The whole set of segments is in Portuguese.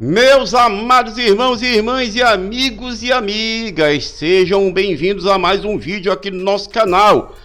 Meus amados irmãos e irmãs e amigos e amigas, sejam bem-vindos a mais um vídeo aqui no nosso canal.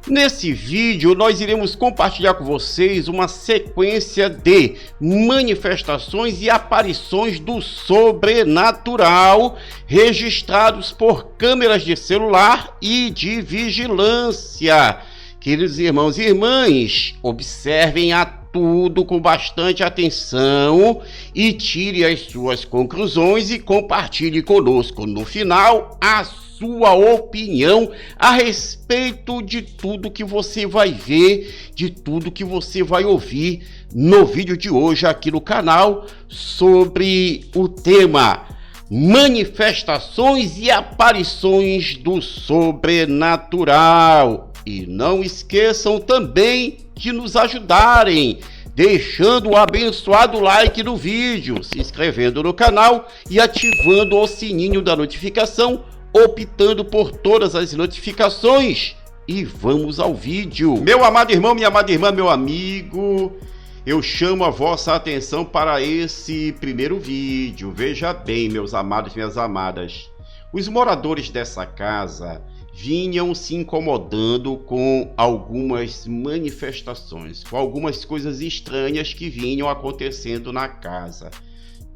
Nesse vídeo nós iremos compartilhar com vocês uma sequência de manifestações e aparições do sobrenatural registrados por câmeras de celular e de vigilância. Queridos irmãos e irmãs, observem tudo com bastante atenção e tire as suas conclusões e compartilhe conosco no final a sua opinião a respeito de tudo que você vai ver, de tudo que você vai ouvir no vídeo de hoje aqui no canal sobre o tema manifestações e aparições do sobrenatural. E não esqueçam também de nos ajudarem, deixando o abençoado like no vídeo, se inscrevendo no canal e ativando o sininho da notificação, optando por todas as notificações. E vamos ao vídeo. Meu amado irmão, minha amada irmã, meu amigo, eu chamo a vossa atenção para esse primeiro vídeo. Veja bem, meus amados e minhas amadas, os moradores dessa casa vinham se incomodando com algumas manifestações, com algumas coisas estranhas que vinham acontecendo na casa.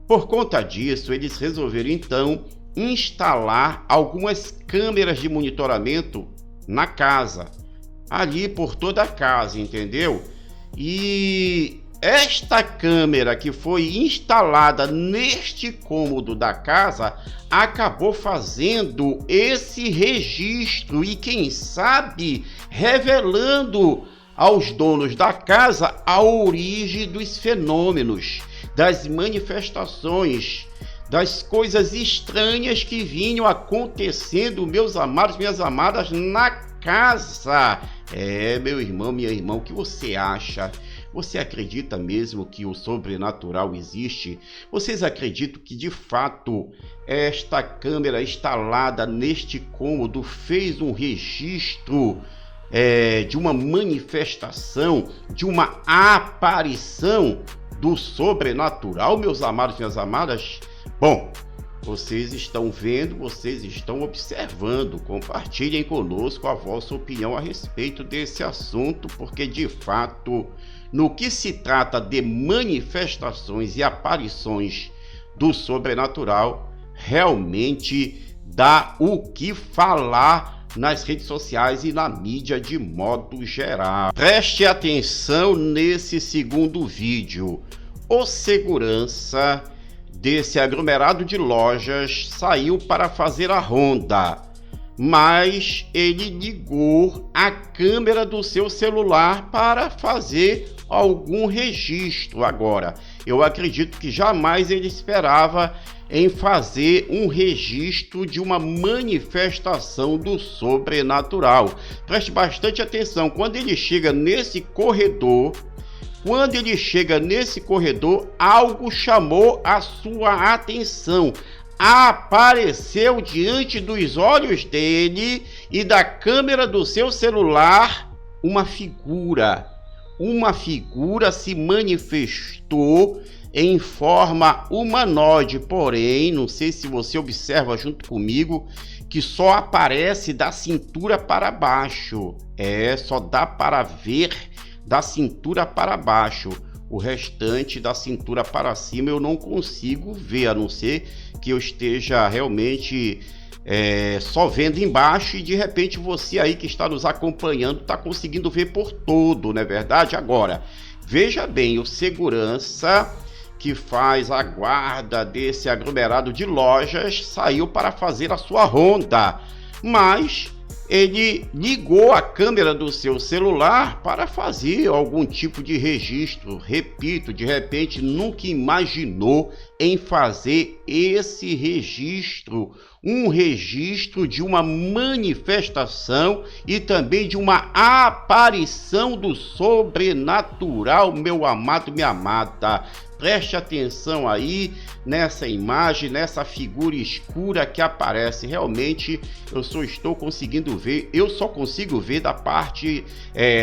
Por conta disso, eles resolveram então instalar algumas câmeras de monitoramento na casa, ali por toda a casa, entendeu? E esta câmera que foi instalada neste cômodo da casa acabou fazendo esse registro e, quem sabe, revelando aos donos da casa a origem dos fenômenos, das manifestações, das coisas estranhas que vinham acontecendo, meus amados, minhas amadas, na casa. Meu irmão, minha irmã, o que você acha? Você acredita mesmo que o sobrenatural existe? Vocês acreditam que de fato esta câmera instalada neste cômodo fez um registro de uma manifestação, de uma aparição do sobrenatural, meus amados e minhas amadas? Bom, vocês estão vendo, vocês estão observando. Compartilhem conosco a vossa opinião a respeito desse assunto, porque de fato, no que se trata de manifestações e aparições do sobrenatural, realmente dá o que falar nas redes sociais e na mídia de modo geral. Preste atenção nesse segundo vídeo. O segurança desse aglomerado de lojas saiu para fazer a ronda, mas ele ligou a câmera do seu celular para fazer algum registro. Agora, eu acredito que jamais ele esperava em fazer um registro de uma manifestação do sobrenatural. Preste bastante atenção, quando ele chega nesse corredor, algo chamou a sua atenção. Apareceu diante dos olhos dele e da câmera do seu celular uma figura se manifestou em forma humanoide, porém, não sei se você observa junto comigo, que só aparece da cintura para baixo. Só dá para ver da cintura para baixo. O restante da cintura para cima eu não consigo ver, a não ser que eu esteja realmente só vendo embaixo e de repente você aí que está nos acompanhando está conseguindo ver por todo, não é verdade? Agora, veja bem, o segurança que faz a guarda desse aglomerado de lojas saiu para fazer a sua ronda, mas ele ligou a câmera do seu celular para fazer algum tipo de registro. Repito, de repente nunca imaginou em fazer esse registro, um registro de uma manifestação e também de uma aparição do sobrenatural, meu amado, minha amada. Preste atenção aí nessa imagem, nessa figura escura que aparece. Realmente eu só consigo ver da parte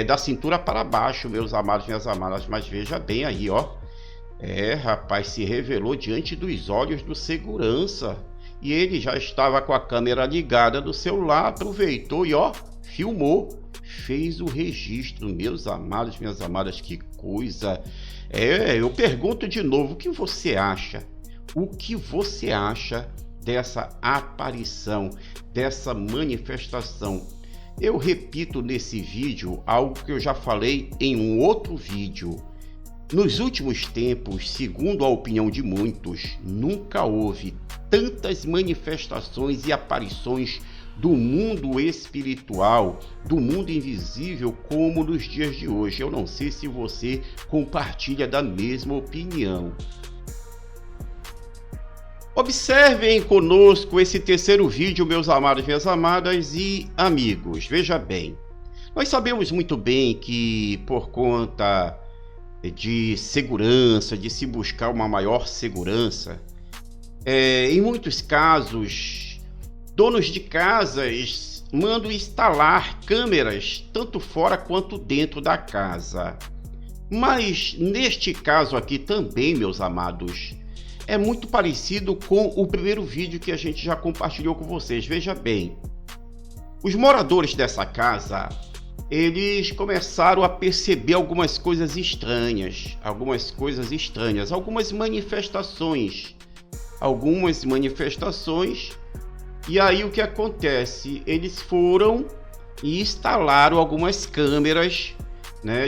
da cintura para baixo, meus amados, minhas amadas. Mas veja bem aí, ó. Rapaz, se revelou diante dos olhos do segurança. E ele já estava com a câmera ligada do celular, aproveitou e filmou. Fez o registro, meus amados, minhas amadas, que coisa. Eu pergunto de novo, o que você acha? O que você acha dessa aparição, dessa manifestação? Eu repito nesse vídeo algo que eu já falei em um outro vídeo. Nos últimos tempos, segundo a opinião de muitos, nunca houve tantas manifestações e aparições do mundo espiritual, do mundo invisível, como nos dias de hoje. Eu não sei se você compartilha da mesma opinião. Observem conosco esse terceiro vídeo, meus amados, minhas amadas e amigos. Veja bem, nós sabemos muito bem que por conta de segurança, de se buscar uma maior segurança, em muitos casos, donos de casas mandam instalar câmeras tanto fora quanto dentro da casa. Mas neste caso aqui também, meus amados, é muito parecido com o primeiro vídeo que a gente já compartilhou com vocês. Veja bem, os moradores dessa casa, eles começaram a perceber algumas manifestações, e aí o que acontece? Eles foram e instalaram algumas câmeras,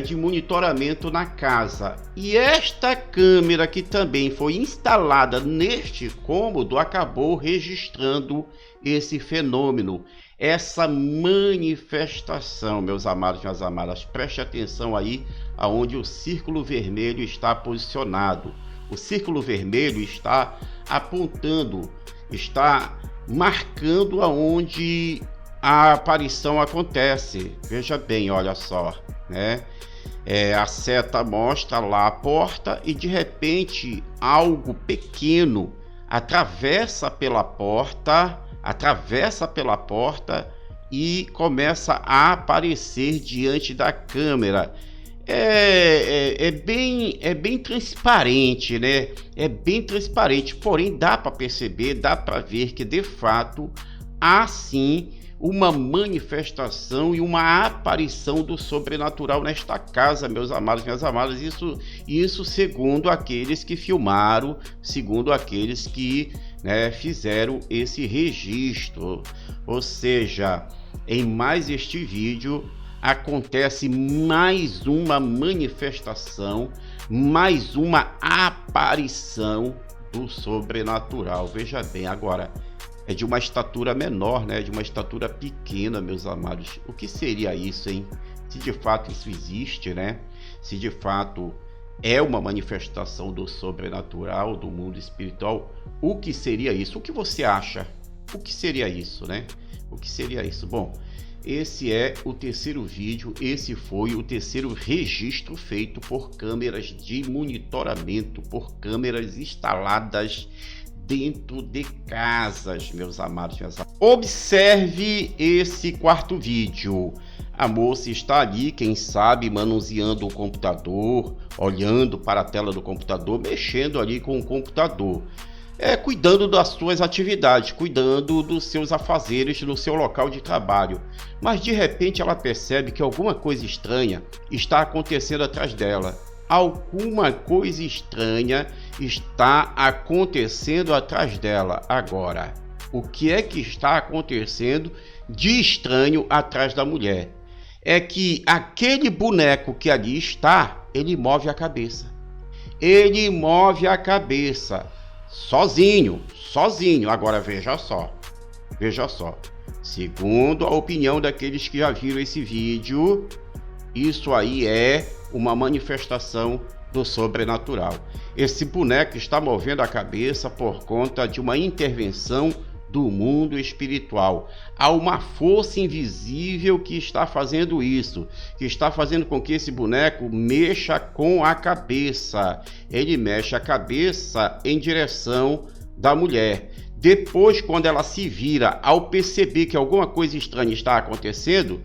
de monitoramento na casa. E esta câmera que também foi instalada neste cômodo acabou registrando esse fenômeno, essa manifestação, meus amados e minhas amadas. Preste atenção aí aonde o círculo vermelho está posicionado. O círculo vermelho está apontando, está marcando aonde a aparição acontece. Veja bem, olha só, a seta mostra lá a porta e de repente algo pequeno atravessa pela porta e começa a aparecer diante da câmera. É bem transparente, É bem transparente, porém dá para perceber, dá para ver que de fato há sim uma manifestação e uma aparição do sobrenatural nesta casa, meus amados, minhas amadas. Isso segundo aqueles que filmaram, segundo aqueles que fizeram esse registro. Ou seja, em mais este vídeo acontece mais uma manifestação, mais uma aparição do sobrenatural. Veja bem, agora é de uma estatura menor, de uma estatura pequena, meus amados. O que seria isso, hein? Se de fato isso existe, Se de fato é uma manifestação do sobrenatural, do mundo espiritual, o que seria isso? O que você acha? O que seria isso, O que seria isso? Bom, esse é o terceiro vídeo, esse foi o terceiro registro feito por câmeras de monitoramento, por câmeras instaladas dentro de casas, meus amados, minhas amadas. Observe esse quarto vídeo. A moça está ali, quem sabe, manuseando o computador, olhando para a tela do computador, mexendo ali com o computador. Cuidando das suas atividades, cuidando dos seus afazeres no seu local de trabalho. Mas de repente ela percebe que alguma coisa estranha está acontecendo atrás dela. Alguma coisa estranha está acontecendo atrás dela. Agora, o que é que está acontecendo de estranho atrás da mulher? É que aquele boneco que ali está, ele move a cabeça. Ele move a cabeça. Sozinho. Agora veja só. Segundo a opinião daqueles que já viram esse vídeo, isso aí é uma manifestação do sobrenatural. Esse boneco está movendo a cabeça por conta de uma intervenção do mundo espiritual. Há uma força invisível que está fazendo isso, que está fazendo com que esse boneco mexa com a cabeça. Ele mexe a cabeça em direção da mulher. Depois, quando ela se vira, ao perceber que alguma coisa estranha está acontecendo,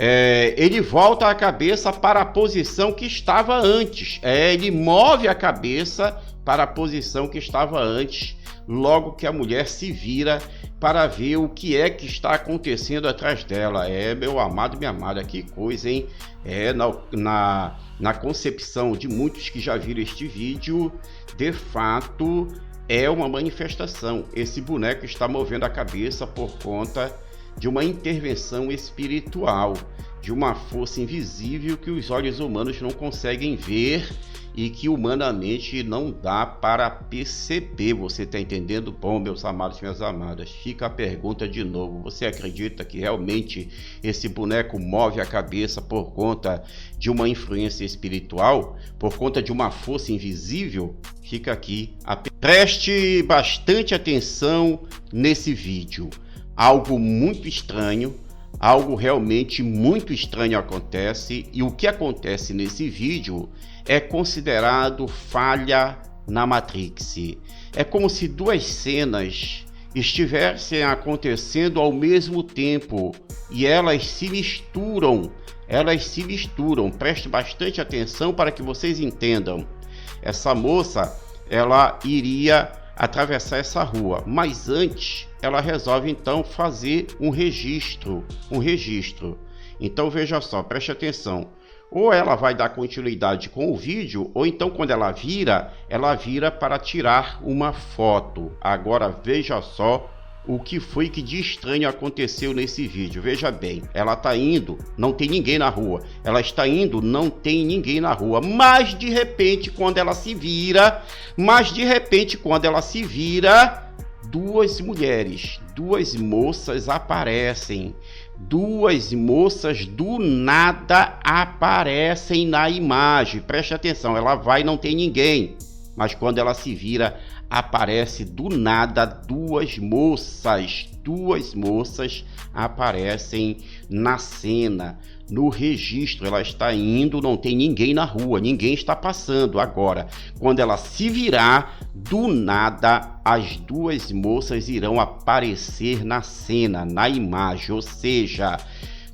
ele volta a cabeça para a posição que estava antes. Ele move a cabeça para a posição que estava antes, logo que a mulher se vira para ver o que é que está acontecendo atrás dela. Meu amado e minha amada, que coisa, hein? Na concepção de muitos que já viram este vídeo, de fato, é uma manifestação. Esse boneco está movendo a cabeça por conta de uma intervenção espiritual, de uma força invisível que os olhos humanos não conseguem ver e que humanamente não dá para perceber. Você está entendendo? Bom, meus amados e minhas amadas, fica a pergunta de novo: você acredita que realmente esse boneco move a cabeça por conta de uma influência espiritual, por conta de uma força invisível? Fica aqui. Preste bastante atenção nesse vídeo. Algo muito estranho, algo realmente muito estranho acontece, e o que acontece nesse vídeo é considerado falha na Matrix. É como se duas cenas estivessem acontecendo ao mesmo tempo e elas se misturam. Preste bastante atenção para que vocês entendam. Essa moça, ela iria atravessar essa rua, mas antes ela resolve então fazer um registro. Então veja só, preste atenção. Ou ela vai dar continuidade com o vídeo, ou então quando ela vira para tirar uma foto. Agora veja só o que foi que de estranho aconteceu nesse vídeo. Veja bem, ela está indo, não tem ninguém na rua. Ela está indo, não tem ninguém na rua. Mas de repente, quando ela se vira, duas mulheres, duas moças aparecem. Duas moças do nada aparecem na imagem. Preste atenção, ela vai, não tem ninguém. Mas quando ela se vira, aparece do nada duas moças aparecem na cena, no registro. Ela está indo, não tem ninguém na rua, ninguém está passando. Agora, quando ela se virar, do nada as duas moças irão aparecer na cena, na imagem. Ou seja,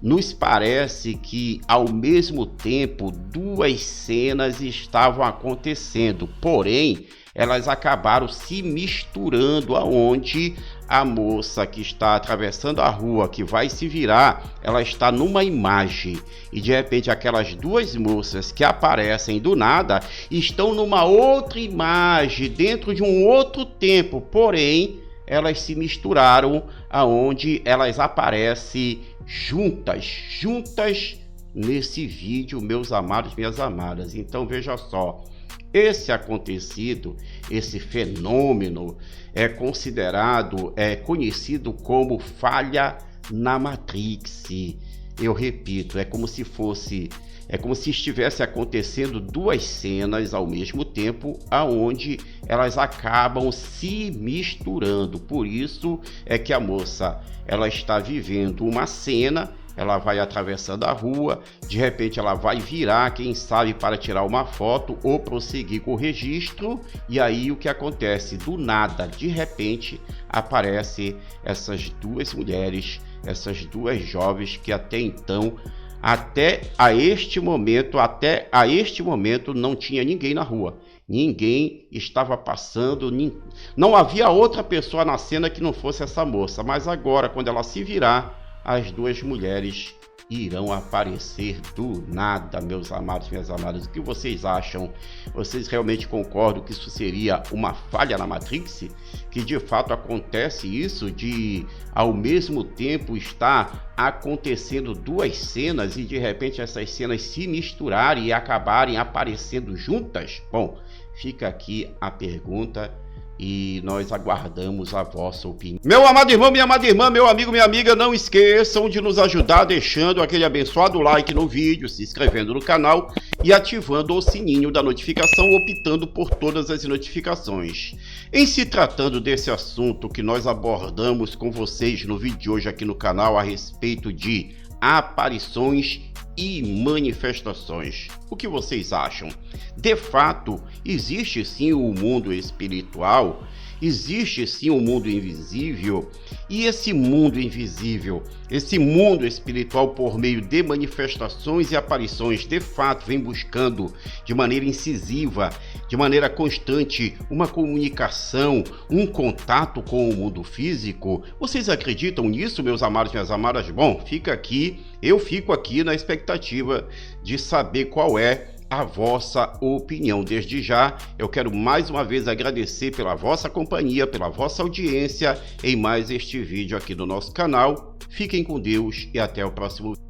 nos parece que ao mesmo tempo duas cenas estavam acontecendo, porém elas acabaram se misturando, aonde a moça que está atravessando a rua, que vai se virar, ela está numa imagem, e de repente aquelas duas moças que aparecem do nada estão numa outra imagem, dentro de um outro tempo, porém elas se misturaram, aonde elas aparecem juntas nesse vídeo, meus amados, minhas amadas. Então veja só, esse acontecido, esse fenômeno é conhecido como falha na Matrix. Eu repito, é como se estivesse acontecendo duas cenas ao mesmo tempo, aonde elas acabam se misturando. Por isso é que a moça, ela está vivendo uma cena, ela vai atravessando a rua, de repente ela vai virar, quem sabe, para tirar uma foto ou prosseguir com o registro, e aí o que acontece? Do nada, de repente, aparecem essas duas mulheres, essas duas jovens que até então, até a este momento não tinha ninguém na rua. Ninguém estava passando, não havia outra pessoa na cena que não fosse essa moça, mas agora, quando ela se virar, as duas mulheres irão aparecer do nada, meus amados e minhas amadas. O que vocês acham? Vocês realmente concordam que isso seria uma falha na Matrix? Que de fato acontece isso, de ao mesmo tempo estar acontecendo duas cenas e de repente essas cenas se misturarem e acabarem aparecendo juntas? Bom, fica aqui a pergunta e nós aguardamos a vossa opinião. Meu amado irmão, minha amada irmã, meu amigo, minha amiga, não esqueçam de nos ajudar deixando aquele abençoado like no vídeo, se inscrevendo no canal e ativando o sininho da notificação, optando por todas as notificações. Em se tratando desse assunto que nós abordamos com vocês no vídeo de hoje aqui no canal a respeito de aparições e manifestações. O que vocês acham? De fato, existe sim o mundo espiritual, existe sim o mundo invisível, e esse mundo invisível, esse mundo espiritual, por meio de manifestações e aparições, de fato vem buscando de maneira incisiva, de maneira constante, uma comunicação, um contato com o mundo físico? Vocês acreditam nisso, meus amados e minhas amadas? Bom, eu fico aqui na expectativa de saber qual é a vossa opinião. Desde já, eu quero mais uma vez agradecer pela vossa companhia, pela vossa audiência em mais este vídeo aqui do nosso canal. Fiquem com Deus e até o próximo vídeo.